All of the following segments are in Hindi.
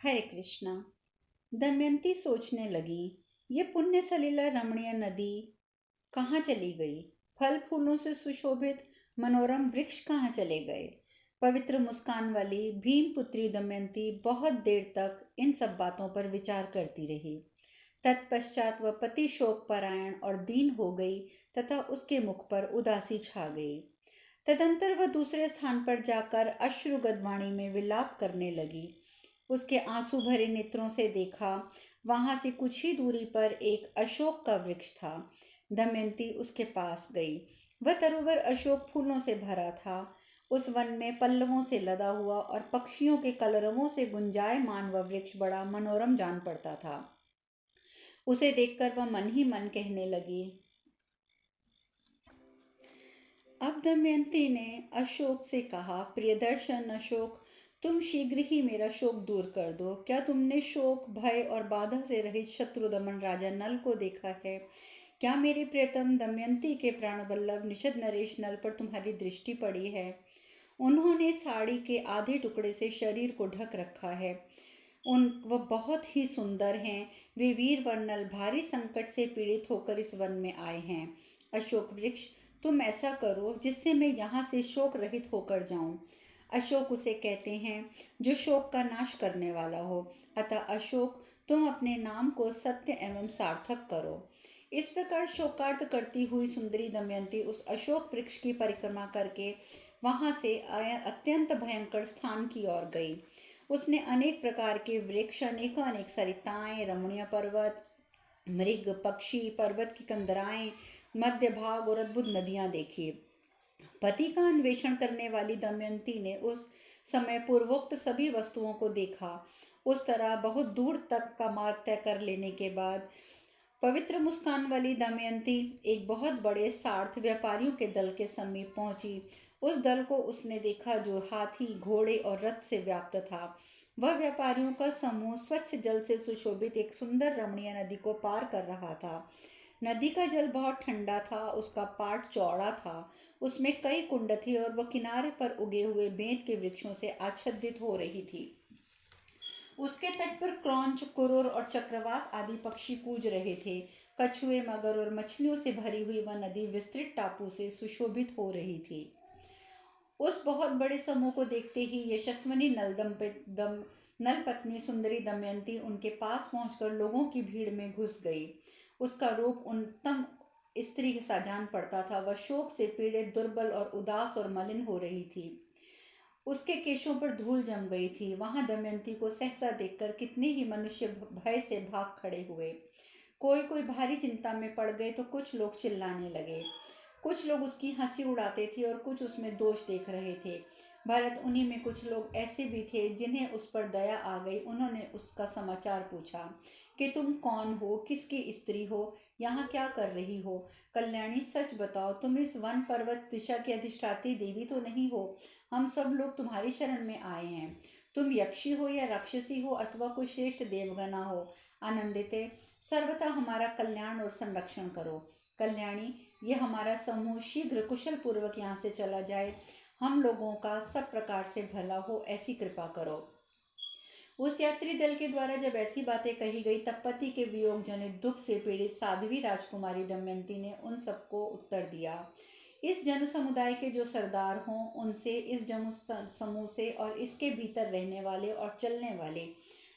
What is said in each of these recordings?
हरे कृष्णा। दमयंती सोचने लगी, ये पुण्य सलिला रमणीय नदी कहाँ चली गई? फल फूलों से सुशोभित मनोरम वृक्ष कहाँ चले गए? पवित्र मुस्कान वाली भीम पुत्री दमयंती बहुत देर तक इन सब बातों पर विचार करती रही। तत्पश्चात वह पति शोक परायण और दीन हो गई तथा उसके मुख पर उदासी छा गई। तदंतर वह दूसरे स्थान पर जाकर अश्रुगद वाणी में विलाप करने लगी। उसके आंसू भरे नेत्रों से देखा, वहां से कुछ ही दूरी पर एक अशोक का वृक्ष था। दमयंती उसके पास गई। वह तरुवर अशोक फूलों से भरा था। उस वन में पल्लवों से लदा हुआ और पक्षियों के कलरवों से गुंजायमान वह वृक्ष बड़ा मनोरम जान पड़ता था। उसे देखकर वह मन ही मन कहने लगी। अब दमयंती ने अशोक से कहा, प्रियदर्शन अशोक, तुम शीघ्र ही मेरा शोक दूर कर दो। क्या तुमने शोक भय और बाधा से रहित शत्रुदमन राजा नल को देखा है? क्या मेरी प्रियतम दमयंती के प्राण वल्लभ निषद नरेश नल पर तुम्हारी दृष्टि पड़ी है? उन्होंने साड़ी के आधे टुकड़े से शरीर को ढक रखा है। वह बहुत ही सुंदर हैं। वे वीर वर्णल भारी संकट से पीड़ित होकर इस वन में आए हैं। अशोक वृक्ष, तुम ऐसा करो जिससे मैं यहाँ से शोक रहित होकर जाऊं। अशोक उसे कहते हैं जो शोक का नाश करने वाला हो। अतः अशोक, तुम अपने नाम को सत्य एवं सार्थक करो। इस प्रकार शोकार्त करती हुई सुंदरी दमयंती उस अशोक वृक्ष की परिक्रमा करके वहां से अत्यंत भयंकर स्थान की ओर गई। उसने अनेक प्रकार के वृक्ष, अनेक सरिताएं, रमणीय पर्वत, मृग पक्षी, पर्वत की कंदराएं, मध्य भाग और अद्भुत नदियां देखी। पति का अन्वेषण करने वाली दमयंती ने उस समय पूर्वोक्त सभी वस्तुओं को देखा। उस तरह बहुत दूर तक का मार्ग तय कर लेने के बाद पवित्र मुस्कान वाली दमयंती एक बहुत बड़े सार्थ व्यापारियों के दल के समीप पहुंची। उस दल को उसने देखा जो हाथी, घोड़े और रथ से व्याप्त था। वह व्यापारियों का समूह स्वच्छ जल से सुशोभित एक सुंदर रमणीय नदी को पार कर रहा था। नदी का जल बहुत ठंडा था, उसका पाट चौड़ा था, उसमें कई कुंड थे और वह किनारे पर उगे हुए बेंत के वृक्षों से आच्छादित हो रही थी। उसके तट पर क्रौंच, कुरुर और चक्रवात आदि पक्षी कूज रहे थे। कछुए, मगर और मछलियों से भरी हुई वह नदी विस्तृत टापू से सुशोभित हो रही थी। उस बहुत बड़े समूह को देखते ही यशस्विनी नल पत्नी सुंदरी दमयंती उनके पास पहुंचकर लोगों की भीड़ में घुस गई। उसका रूप उत्तम स्त्री सा जान पड़ता था। वह शोक से पीड़ित, दुर्बल और उदास और मलिन हो रही थी। उसके केशों पर धूल जम गई थी। वहां दमयंती को सहसा देखकर कितने ही मनुष्य भय से भाग खड़े हुए। कोई कोई भारी चिंता में पड़ गए तो कुछ लोग चिल्लाने लगे। कुछ लोग उसकी हंसी उड़ाते थे और कुछ उसमें दोष देख रहे थे। भरत, उन्हीं में कुछ लोग ऐसे भी थे जिन्हें उस पर दया आ गई। उन्होंने उसका समाचार पूछा कि तुम कौन हो, किसकी स्त्री हो, यहाँ क्या कर रही हो? कल्याणी, सच बताओ, तुम इस वन पर्वत दिशा की अधिष्ठात्री देवी तो नहीं हो? हम सब लोग तुम्हारी शरण में आए हैं। तुम यक्षी हो या राक्षसी हो अथवा कोई श्रेष्ठ देवगना हो, आनंदिते, सर्वथा हमारा कल्याण और संरक्षण करो। कल्याणी, ये हमारा समूह शीघ्र कुशल पूर्वक यहाँ से चला जाए। हम लोगों का सब प्रकार से भला हो, ऐसी कृपा करो। उस यात्री दल के द्वारा जब ऐसी बातें कही गई तब पति के वियोग जनित दुख से पीड़ित साध्वी राजकुमारी दमयंती ने उन सबको उत्तर दिया। इस जन समुदाय के जो सरदार हों उनसे, इस जन समूह से और इसके भीतर रहने वाले और चलने वाले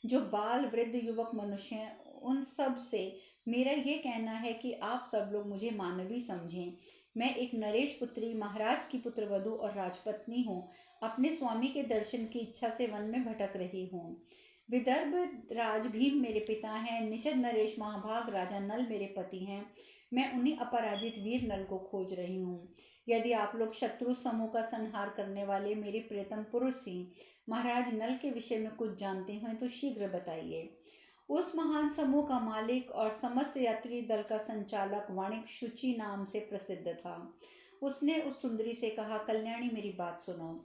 जो बाल, वृद्ध, युवक मनुष्य हैं, उन सब से मेरा ये कहना है कि आप सब लोग मुझे मानवी समझें। मैं एक नरेश पुत्री, महाराज की पुत्रवधू और राजपत्नी हूँ। अपने स्वामी के दर्शन की इच्छा से वन में भटक रही हूँ। विदर्भ राज भीम मेरे पिता हैं। निषद नरेश महाभाग राजा नल मेरे पति हैं। मैं उन्हीं अपराजित वीर नल को खोज रही हूँ। यदि आप लोग शत्रु समूह का संहार करने वाले मेरे प्रियतम पुरुष सिंह महाराज नल के विषय में कुछ जानते हैं तो शीघ्र बताइए। उस महान समूह का मालिक और समस्त यात्री दल का संचालक वाणिक शुचि नाम से प्रसिद्ध था। उसने उस सुंदरी से कहा, कल्याणी, मेरी बात सुनो।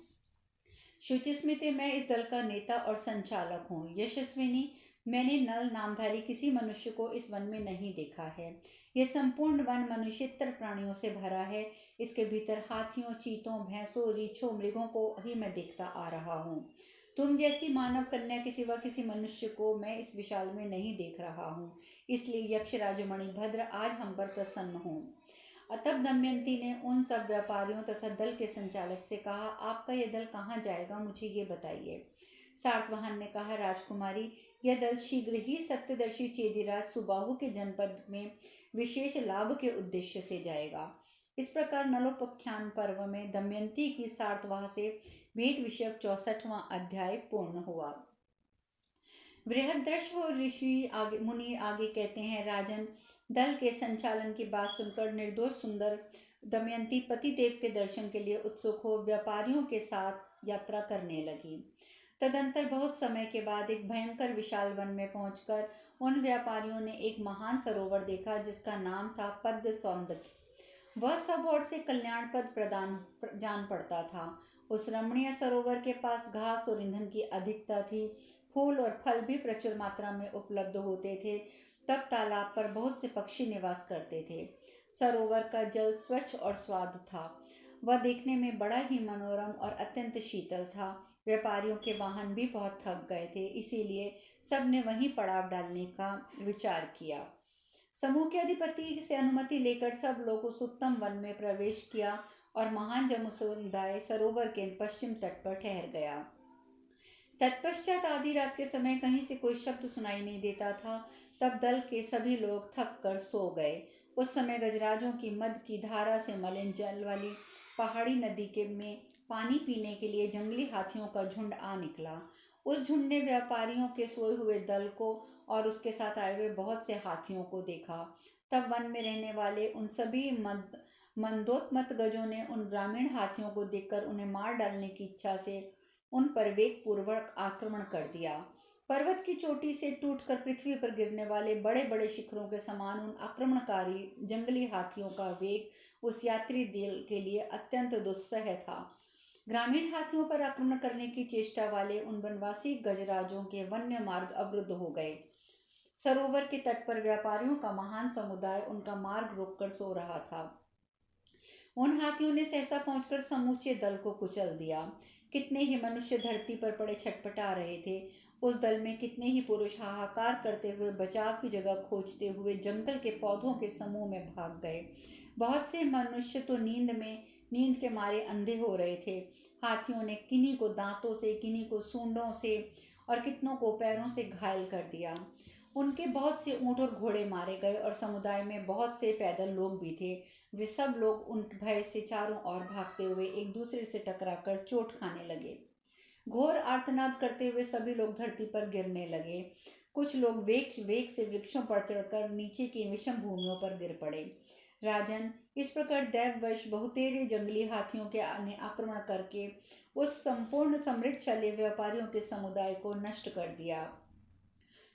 शुचिस्मिते, मैं इस दल का नेता और संचालक हूँ। यशस्विनी, मैंने नल नामधारी किसी मनुष्य को इस वन में नहीं देखा है। यह संपूर्ण वन मनुष्यतर प्राणियों से भरा है। इसके भीतर हाथियों, चीतों, भैंसों, रीछों, मृगों को ही मैं देखता आ रहा हूँ। तुम जैसी मानव कन्या के सिवा किसी मनुष्य को मैं इस विशाल में नहीं देख रहा हूँ, इसलिए यक्षराज मणिभद्र आज हम पर प्रसन्न हो। तब दमयंती ने उन सब व्यापारियों तथा दल के संचालक से कहा, आपका यह दल कहाँ जाएगा, मुझे ये बताइए। सातवाहन ने कहा, राजकुमारी, यह दल शीघ्र ही सत्यदर्शी चेदिराज सुबाहु के जनपद में विशेष लाभ के उद्देश्य से जाएगा। इस प्रकार नलोपाख्यान पर्व में दमयंती की सातवाह से भेंट विषयक 64वां अध्याय पूर्ण हुआ। बृहद्रश्व ऋषि आगे मुनि आगे कहते हैं, राजन, दल के संचालन की बात सुनकर निर्दोष सुंदर दमयंती पतिदेव के दर्शन के लिए उत्सुक हो व्यापारियों के साथ यात्रा करने लगी। तदंतर बहुत समय के बाद एक भयंकर विशाल वन में पहुंचकर उन व्यापारियों ने एक महान सरोवर देखा जिसका नाम था पद्म सौंदर्य। वह सब ओर से कल्याण पद प्रदान जान पड़ता था। उस रमणीय सरोवर के पास घास और ईंधन की अधिकता थी। फूल और फल भी प्रचुर मात्रा में उपलब्ध होते थे। तब तालाब पर बहुत से पक्षी निवास करते थे। सरोवर का जल स्वच्छ और स्वाद था। वह देखने में बड़ा ही मनोरम और अत्यंत शीतल था। व्यापारियों के वाहन भी बहुत थक गए थे, इसीलिए सब ने वहीं पड़ाव डालने का विचार किया। समूह के अधिपति से अनुमति लेकर सब लोग उस उत्तम वन में प्रवेश किया और महान जम्मू समुदाय सरोवर के पश्चिम तट पर ठहर गया। तत्पश्चात आधी रात के समय कहीं से कोई शब्द सुनाई नहीं देता था। तब दल के सभी लोग थक कर सो गए। उस समय गजराजों की मद की धारा से मलिन जल वाली पहाड़ी नदी के में पानी पीने के लिए जंगली हाथियों का झुंड आ निकला। उस झुंड ने व्यापारियों के सोए हुए दल को और उसके साथ आए हुए बहुत से हाथियों को देखा। तब वन में रहने वाले उन सभी मंदोत्मत गजों ने उन ग्रामीण हाथियों को देखकर उन्हें मार डालने की इच्छा से उन पर वेग पूर्वक आक्रमण कर दिया। पर्वत की चोटी से टूटकर पृथ्वी पर गिरने वाले बड़े बड़े शिखरों के समान उन आक्रमणकारी जंगली हाथियों का वेग उस यात्री दल के लिए अत्यंत दुस्सह था। ग्रामीण हाथियों पर आक्रमण करने की चेष्टा वाले उन वनवासी गजराजों के वन्य मार्ग अवरुद्ध हो गए। सरोवर के तट पर व्यापारियों का महान समुदाय उनका मार्ग रोककर सो रहा था। उन हाथियों ने सहसा पहुंचकर समूचे दल को कुचल दिया। कितने ही मनुष्य धरती पर पड़े छटपटा रहे थे। उस दल में कितने ही पुरुष हाहाकार करते हुए बचाव की जगह खोजते हुए जंगल के पौधों के समूह में भाग गए। बहुत से मनुष्य तो नींद के मारे अंधे हो रहे थे। हाथियों ने किन्हीं को दांतों से, किन्हीं को सूंडों से और कितनों को पैरों से घायल कर दिया। उनके बहुत से ऊंट और घोड़े मारे गए और समुदाय में बहुत से पैदल लोग भी थे। वे सब लोग उन भय से चारों ओर भागते हुए एक दूसरे से टकराकर चोट खाने लगे। घोर आर्तनाद करते हुए सभी लोग धरती पर गिरने लगे। कुछ लोग वेग वेग से वृक्षों पर चढ़कर नीचे की विषम भूमियों पर गिर पड़े। राजन, इस प्रकार दैववश बहुतेरे जंगली हाथियों के आक्रमण करके उस संपूर्ण समृद्धशाली व्यापारियों के समुदाय को नष्ट कर दिया।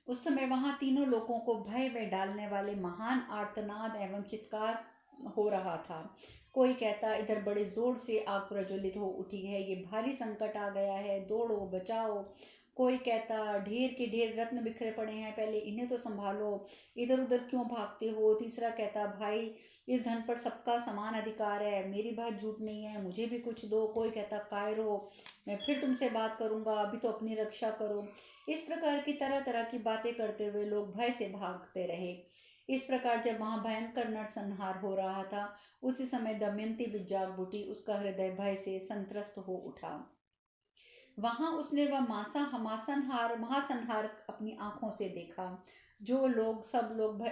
उस समय वहां तीनों लोगों को भय में डालने वाले महान आर्तनाद एवं चित्कार हो रहा था। कोई कहता, इधर बड़े जोर से आग प्रज्वलित हो उठी है, ये भारी संकट आ गया है, दौड़ो बचाओ। कोई कहता, ढेर के ढेर रत्न बिखरे पड़े हैं, पहले इन्हें तो संभालो, इधर उधर क्यों भागते हो। तीसरा कहता, भाई इस धन पर सबका समान अधिकार है, मेरी बात झूठ नहीं है, मुझे भी कुछ दो। कोई कहता, कायर हो, मैं फिर तुमसे बात करूंगा, अभी तो अपनी रक्षा करो। इस प्रकार की तरह तरह की बातें करते हुए लोग भय से भागते रहे। इस प्रकार जब वहां भयंकर नरसंहार हो रहा था, उसी समय दमयंती भी जाग उठी। उसका हृदय भय से संत्रस्त हो उठा। वहां उसने वह महासंहार अपनी आंखों से देखा। जो लोग सब लोग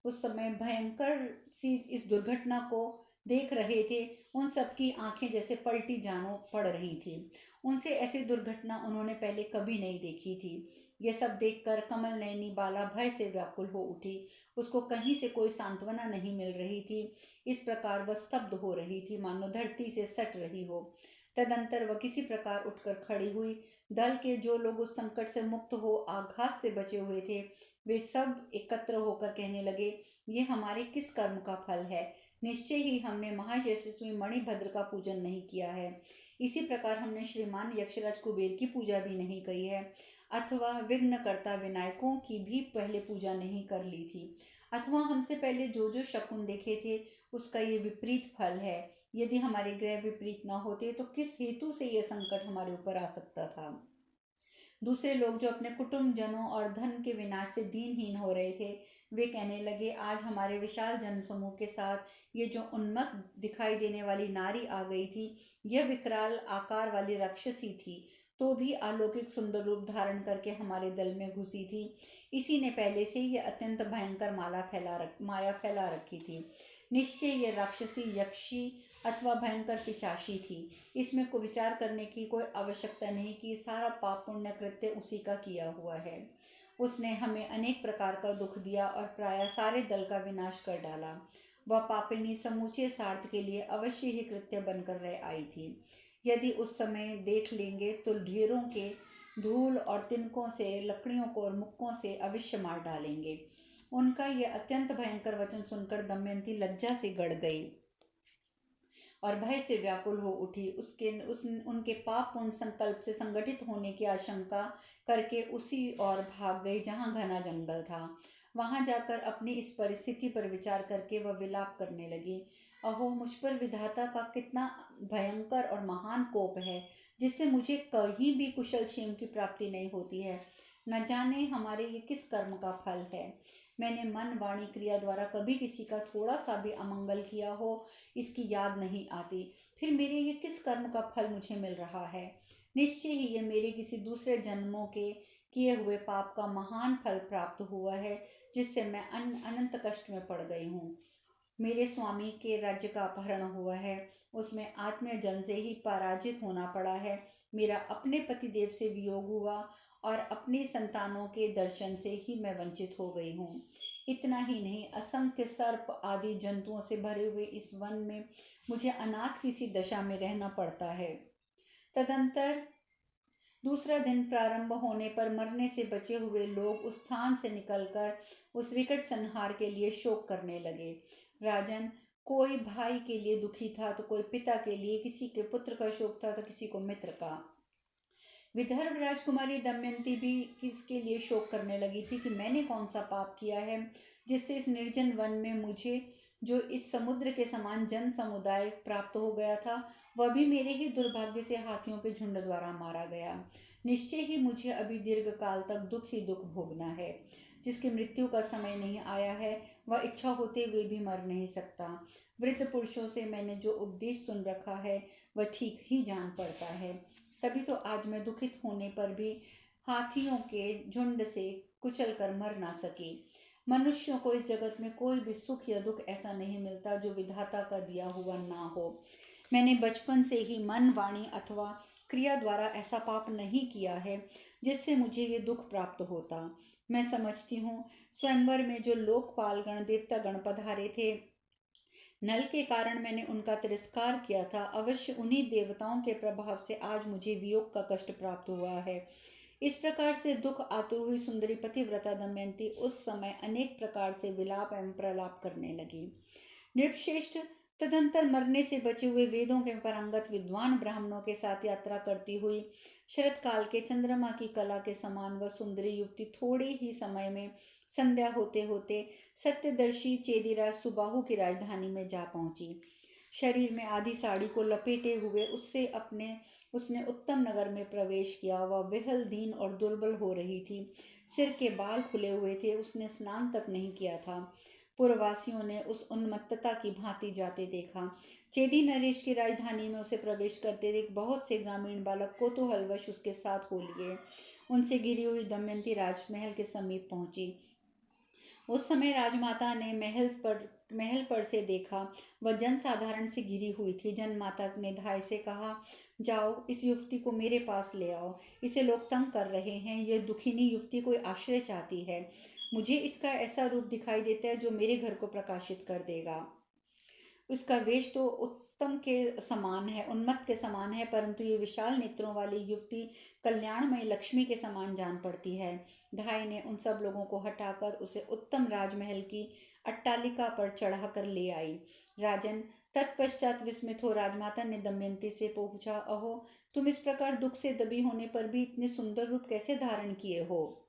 उस समय भयंकर सी इस दुर्घटना को देख रहे थे, उन सबकी आंखें जैसे पलटी जानो पड़ रही थी। उनसे ऐसी दुर्घटना उन्होंने पहले कभी नहीं देखी थी। ये सब देखकर कमल नयनी बाला भय से व्याकुल हो उठी। उसको कहीं से कोई सांत्वना नहीं मिल रही थी। इस प्रकार वह स्तब्ध हो रही थी, मानो धरती से सट रही हो। तदंतर वह किसी प्रकार उठकर खड़ी हुई। दल के जो लोग उस संकट से मुक्त हो आघात से बचे हुए थे, वे सब एकत्र होकर कहने लगे, ये हमारे किस कर्म का फल है। निश्चय ही हमने महायशस्वी मणिभद्र का पूजन नहीं किया है। इसी प्रकार हमने श्रीमान यक्षराज कुबेर की पूजा भी नहीं की है, अथवा विघ्नकर्ता विनायकों की भी पहले पूजा नहीं कर ली थी, अथवा हमसे पहले जो जो शकुन देखे थे उसका ये विपरीत फल है। यदि हमारे ग्रह विपरीत न होते तो किस हेतु से यह संकट हमारे ऊपर आ सकता था। दूसरे लोग जो अपने कुटुंब जनों और धन के विनाश से दीनहीन हो रहे थे, वे कहने लगे, आज हमारे विशाल जनसमूह के साथ ये जो उन्मत्त दिखाई देने वाली नारी आ गई थी, यह विकराल आकार वाली राक्षसी थी, तो भी अलौकिक सुंदर रूप धारण करके हमारे दल में घुसी थी। इसी ने पहले से ही अत्यंत भयंकर माया फैला रखी थी। निश्चय ये राक्षसी यक्षी अथवा भयंकर पिशाची थी। इसमें को विचार करने की कोई आवश्यकता नहीं कि सारा पाप पुण्य कृत्य उसी का किया हुआ है। उसने हमें अनेक प्रकार का दुख दिया और प्रायः सारे दल का विनाश कर डाला। वह पापिनी समूचे स्वार्थ के लिए अवश्य ही कृत्य बनकर रह आई थी। यदि उस समय देख लेंगे तो ढेरों के धूल और तिनकों से, लकड़ियों को और मुक्कों से अवश्य मार डालेंगे। उनका यह अत्यंत भयंकर वचन सुनकर दमयंती लज्जा से गड़ गई और भय से व्याकुल हो उठी। उनके पाप पूर्ण संकल्प से संगठित होने की आशंका करके उसी ओर भाग गई जहाँ घना जंगल था। वहां जाकर अपनी इस परिस्थिति पर विचार करके वह विलाप करने लगी। अहो, मुझ पर विधाता का कितना भयंकर और महान कोप है, जिससे मुझे कहीं भी कुशल क्षेम की प्राप्ति नहीं होती है। न जाने हमारे ये किस कर्म का फल है। मैंने मन वाणी क्रिया द्वारा कभी किसी का थोड़ा सा भी अमंगल किया हो, इसकी याद नहीं आती। फिर मेरे ये किस कर्म का फल मुझे मिल रहा है। निश्चय ही ये मेरे किसी दूसरे जन्मों के किए हुए पाप का महान फल प्राप्त हुआ है, जिससे मैं अनंत कष्ट में पड़ गई हूँ। मेरे स्वामी के राज्य का अपहरण हुआ है, उसमें आत्मीय जन से ही पराजित होना पड़ा है। मेरा अपने पतिदेव से वियोग हुआ और अपनी संतानों के दर्शन से ही मैं वंचित हो गई हूँ। इतना ही नहीं, असंख्य सर्प आदि जंतुओं से भरे हुए इस वन में मुझे अनाथ किसी दशा में रहना पड़ता है। तदंतर दूसरा दिन प्रारंभ होने पर मरने से बचे हुए लोग उस स्थान से निकलकर उस विकट संहार के लिए शोक करने लगे। राजन, कोई भाई के लिए दुखी था तो कोई पिता के लिए, किसी के पुत्र का शोक था तो किसी को मित्र का। विदर्भ राजकुमारी दमयंती भी किसके लिए शोक करने लगी थी कि मैंने कौन सा पाप किया है, जिससे इस निर्जन वन में मुझे जो इस समुद्र के समान जन समुदाय प्राप्त हो गया था, वह भी मेरे ही दुर्भाग्य से हाथियों के झुंड द्वारा मारा गया। निश्चय ही मुझे अभी दीर्घ काल तक दुख ही दुख भोगना है। जिसकी मृत्यु का समय नहीं आया है, वह इच्छा होते हुए भी मर नहीं सकता। वृद्ध पुरुषों से मैंने जो उपदेश सुन रखा है, वह ठीक ही जान पड़ता है। तभी तो आज मैं दुखित होने पर भी हाथियों के झुंड से कुचल कर मर ना सकी। मनुष्यों को इस जगत में कोई भी सुख या दुख ऐसा नहीं मिलता जो विधाता का दिया हुआ ना हो। मैंने बचपन से ही मन, वाणी अथवा क्रिया द्वारा ऐसा पाप नहीं किया है जिससे मुझे ये दुख प्राप्त होता। मैं समझती हूँ, स्वयंवर में जो लोकपालगण देवतागण पधारे थे, नल के कारण मैंने उनका तिरस्कार किया था। अवश्य उन्हीं देवताओं के प्रभाव से आज मुझे वियोग का कष्ट प्राप्त हुआ है। इस प्रकार से दुख आतुर हुई सुंदरी पतिव्रता दमयंती उस समय अनेक प्रकार से विलाप एवं प्रलाप करने लगी। नृपश्रेष्ठ तदंतर मरने से बचे हुए वेदों के पारंगत विद्वान ब्राह्मणों के साथ यात्रा करती हुई शरत काल के चंद्रमा की कला के समान वह सुंदरी युवती थोड़े ही समय में संध्या होते होते सत्यदर्शी चेदिराज सुबाहु की राजधानी में जा पहुंची। शरीर में आधी साड़ी को लपेटे हुए उसने उत्तम नगर में प्रवेश किया। वह विहल, दीन और दुर्बल हो रही थी। सिर के बाल खुले हुए थे। उसने स्नान तक नहीं किया था। पुरवासियों ने उस उन्मत्तता की भांति जाते देखा। चेदी नरेश की राजधानी में उसे प्रवेश करते देख बहुत से ग्रामीण बालक कौतूहलवश उसके साथ हो लिए। उनसे घिरी हुई दमयंती राजमहल के समीप पहुंची। उस समय राजमाता ने महल पर से देखा। वह जनसाधारण से घिरी हुई थी। जनमाता ने धाय से कहा, जाओ, इस युवती को मेरे पास ले आओ। इसे लोग तंग कर रहे हैं। यह दुखिनी युवती कोई आश्रय चाहती है। मुझे इसका ऐसा रूप दिखाई देता है जो मेरे घर को प्रकाशित कर देगा। उसका वेश तो उत्तम के समान है, उन्मत्त के समान है, परंतु ये विशाल नेत्रों वाली युवती कल्याणमयी लक्ष्मी के समान जान पड़ती है। धाय ने उन सब लोगों को हटाकर उसे उत्तम राजमहल की अट्टालिका पर चढ़ाकर ले आई। राजन, तत्पश्चात विस्मित हो राजमाता ने दमयंती से पूछा, अहो, तुम इस प्रकार दुख से दबी होने पर भी इतने सुंदर रूप कैसे धारण किए हो?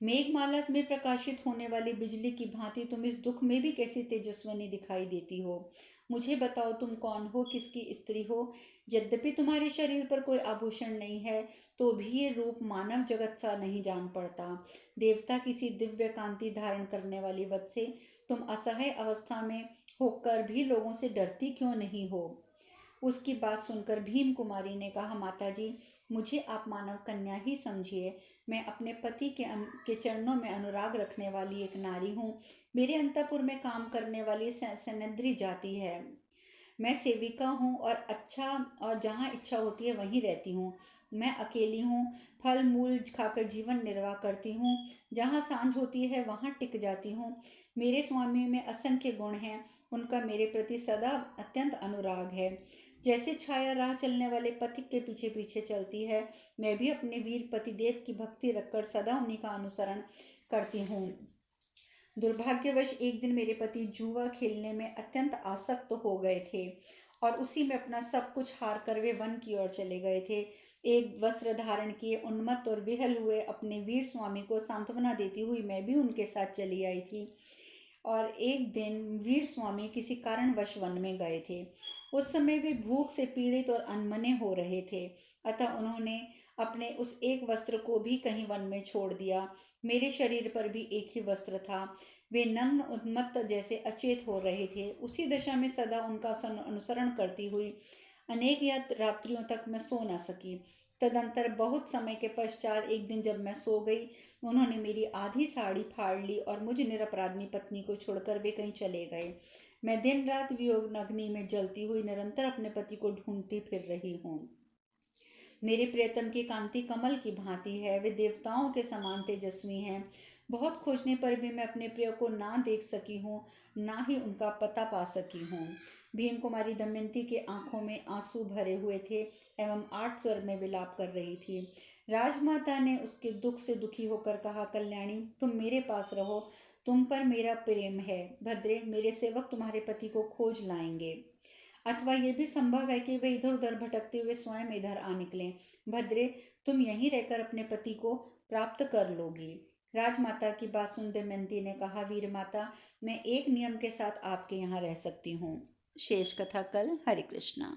मेघमाला में प्रकाशित होने वाली बिजली की भांति तुम इस दुख में भी कैसी तेजस्विनी दिखाई देती हो। मुझे बताओ, तुम कौन हो, किसकी स्त्री हो। यद्यपि तुम्हारे शरीर पर कोई आभूषण नहीं है, तो भी ये रूप मानव जगत सा नहीं जान पड़ता। देवता किसी दिव्य कांति धारण करने वाली वत्से, तुम असहाय अवस्था में होकर भी लोगों से डरती क्यों नहीं हो। उसकी बात सुनकर भीम कुमारी ने कहा, माता जी, मुझे आप मानव कन्या ही समझिए। मैं अपने पति के चरणों में अनुराग रखने वाली एक नारी हूँ। मेरे अंतपुर में काम करने वाली सनद्री जाति है। मैं सेविका हूँ और जहाँ इच्छा होती है वहीं रहती हूँ। मैं अकेली हूँ, फल मूल खाकर जीवन निर्वाह करती हूँ। जहाँ सांझ होती है वहाँ टिक जाती हूँ। मेरे स्वामी में असंख्य गुण हैं, उनका मेरे प्रति सदा अत्यंत अनुराग है। जैसे छाया राह चलने वाले पथिक के पीछे पीछे चलती है, मैं भी अपने वीर पतिदेव की भक्ति रखकर सदा उन्हीं का अनुसरण करती हूँ। दुर्भाग्यवश एक दिन मेरे पति जुआ खेलने में अत्यंत आसक्त हो गए थे और उसी में अपना सब कुछ हार कर वे वन की ओर चले गए थे। एक वस्त्र धारण किए उन्मत्त और विहल हुए अपने वीर स्वामी को सांत्वना देती हुई मैं भी उनके साथ चली आई थी। और एक दिन वीर स्वामी किसी कारणवश वन में गए थे। उस समय वे भूख से पीड़ित और अनमने हो रहे थे, अतः उन्होंने अपने उस एक वस्त्र को भी कहीं वन में छोड़ दिया। मेरे शरीर पर भी एक ही वस्त्र था। वे नग्न उन्मत्त जैसे अचेत हो रहे थे। उसी दशा में सदा उनका अनुसरण करती हुई अनेक रात्रियों तक मैं सो न सकी। तदंतर बहुत समय के पश्चात एक दिन जब मैं सो गई, उन्होंने मेरी आधी साड़ी फाड़ ली और मुझ निरपराधनी पत्नी को छोड़कर वे कहीं चले गए। मैं दिन रात वियोग अग्नि में जलती हुई निरंतर अपने पति को ढूंढती फिर रही हूँ। मेरे प्रियतम की कांति कमल की भांति है, वे देवताओं के समान तेजस्वी हैं। बहुत खोजने पर भी मैं अपने प्रिय को ना देख सकी हूँ, ना ही उनका पता पा सकी हूँ। भीम कुमारी दमयंती के आंखों में आंसू भरे हुए थे एवं आठ स्वर में विलाप कर रही थी। राजमाता ने उसके दुख से दुखी होकर कहा, कल्याणी, तुम मेरे पास रहो, तुम पर मेरा प्रेम है। भद्रे, मेरे सेवक तुम्हारे पति को खोज लाएंगे। अथवा यह भी संभव है कि वे इधर उधर भटकते हुए स्वयं इधर आ निकलें। भद्रे, तुम यहीं रहकर अपने पति को प्राप्त कर लोगी। राजमाता की बात सुन दमयंती ने कहा, वीर माता, मैं एक नियम के साथ आपके यहाँ रह सकती हूँ। शेष कथा कल। हरे कृष्णा।